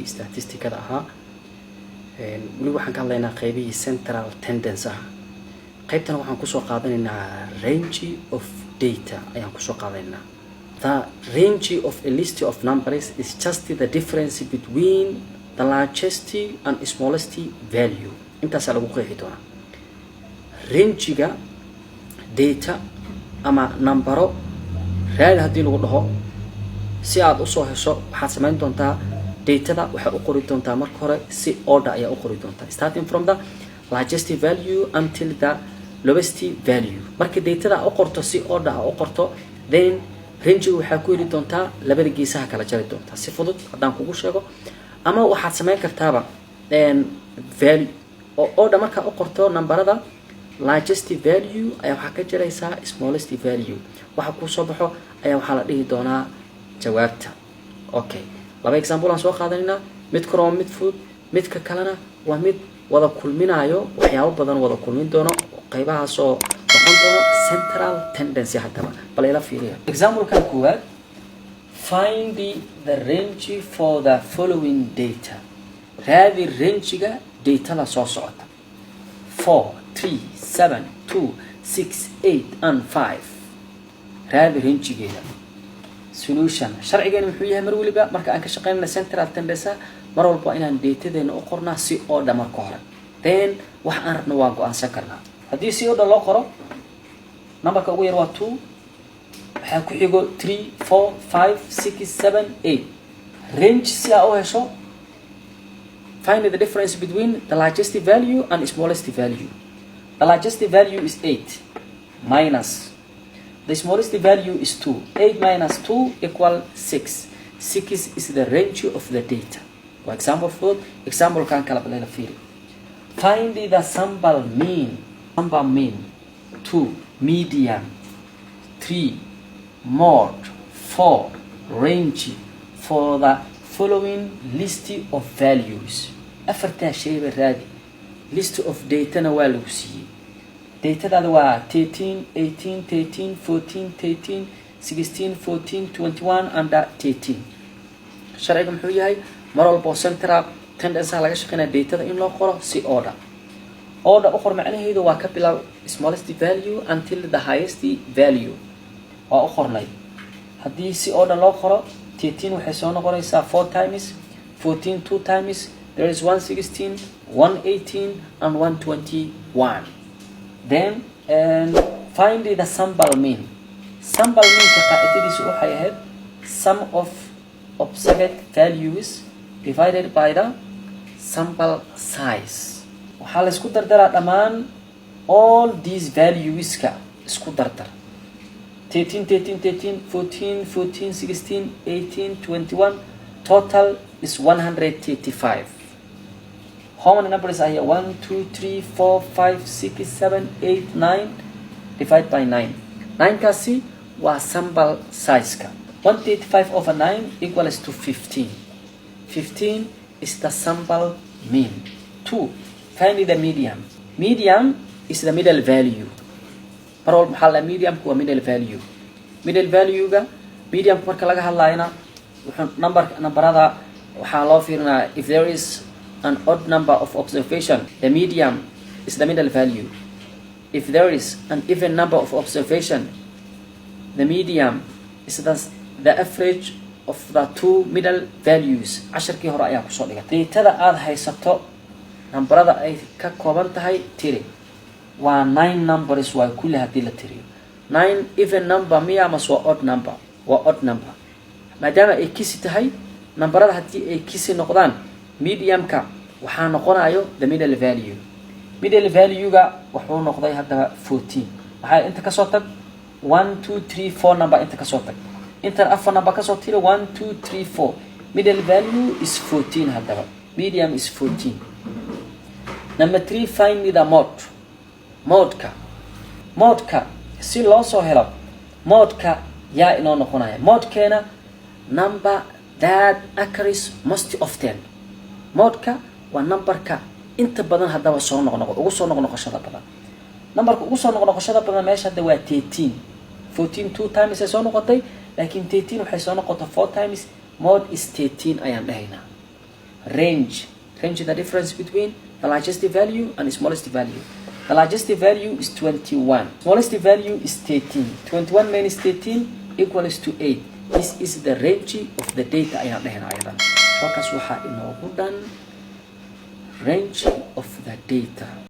statisticada ahaa wali waxaan ka hadlaynaa qaybihii central tendency ah qaybtan waxaan ku soo qaadanaynaa range of data ayaan ku soo qaadanaynaa. The range of a list of numbers is just the difference between the largest and smallest value. intaas lagu qeexi doonaa range-ga data ama numbero raad hadii lagu dhaho si aad u soo hesho waxaad sameyn doontaa datada waxa u qori doontaa marka hore si order ayaa u qori doontaa starting from the largest value until the lowest value. marka datada u qorto si order u qorto then range waxa ku heli doontaa labada geesaha kala jari doontaa si fudud hadaan kugu sheego ama waxaad sameyn kartaaba value oo order marka u qorto numberada largest value ayaa waxa ka jiraysa smallest value waxa ku soo baxo ayaa waxa la dhihi doonaa jawaabta. okay laba example aan soo qaadanina mid koro mid fudud midka kalena waa mid wada kulminayo waxyaabo badan wada kulmin doono qaybaha soo noqon doono central tendency hadaba bal ila fiiriya. example kan koowaad find the range for the following data. raadi range-ga datada soo socota 4 3 7 2 6 8 and 5. raadi range-geeda. solution sharcigeena wuxuu yahay mar waliba marka aan ka shaqeynayna central tendency mar walba inaan datadeena u qornaa si oo dhamar ka hore then wax aan rabno waa go'aansan karnaa. hadii si oo dhan loo qoro numberka ugu yar waa 2 waxa ku xigo 3 4 5 6 7 8 range si aad u hesho find the difference between the largest value and smallest value. the largest value is 8 minus the smallest value is 2. 8 minus 2 equal 6. 6 is the range of the data. For example, example can kala balena fiiri. Find the sample mean. Sample mean 2 median 3 mode 4 range for the following list of values. afarta shay raadi list of data na waa lagu siiyay. datada waa 13 18 13 14 13 16 14 21 and 13. sharciga muxuu yahay mar walba central tendency laga shaqeynaa datada in loo qoro si order u qor macnaheedu waa ka bilaab smallest value until the highest value waa u qornay. hadii si order loo qoro 13 waxay soo noqonaysaa 4 times 14 2 times there is 116 118 and 121. then find the sample mean. sample mean ka qaacidadiisu waxay ahayd sum of observed values divided by the sample size. waxaa la isku dardaraa dhammaan all these values ka isku dardar 13 13 13 14 14 16 18 21 total is 135. how many numbers are here? 1 2 3 4 5 6 7 8 9 divided by 9. 9 kasi waa sample size ka. 135 over 9 equals to 15. 15 is the sample mean. 2 find the median. median is the middle value. parol maxaa la median ku waa middle value. middle value ga median marka laga hadlayna wuxuu numberada waxaa loo fiirinaa if there is an odd number of observation the median is the middle value. if there is an even number of observation the median is the average of the two middle values. casharkii hore ayaa ku soo dhigay datada aad haysato numberada ay ka kooban tahay tiri waa 9 numbers waa kulli hadii la tiriyo 9 even number miya ama soo odd number waa odd number maadaama ay kisi tahay numberada hadii ay kisi noqdaan medianka waxaa noqonayo the middle value. middle value ga wuxuu noqday hadda 14. waxa inta ka soo tag 1 2 3 4 number inta ka soo tag inta afar number ka soo tiro 1 2 3 4 middle value is 14 hadda median is 14. number 3 find the mode. modka si loo soo helo modka yaa inoo noqonaya modkeena number that occurs most often. modka waa numberka inta badan hadaba soo noqnoqoshada badan. numberka ugu soo noqnoqoshada badan meesha hadda waa 13. 14 2 times ay soo noqotay laakiin 13 waxay soo noqotay 4 times. mode is 13 ayaan dhahaynaa. range the difference between the largest value and smallest value. The largest value is 21, smallest value is 13. 21 minus 13 equals to 8. This is the range of the data ayaan dhehna ayadan. Halkaas waxaa inoogu dhan range of the data.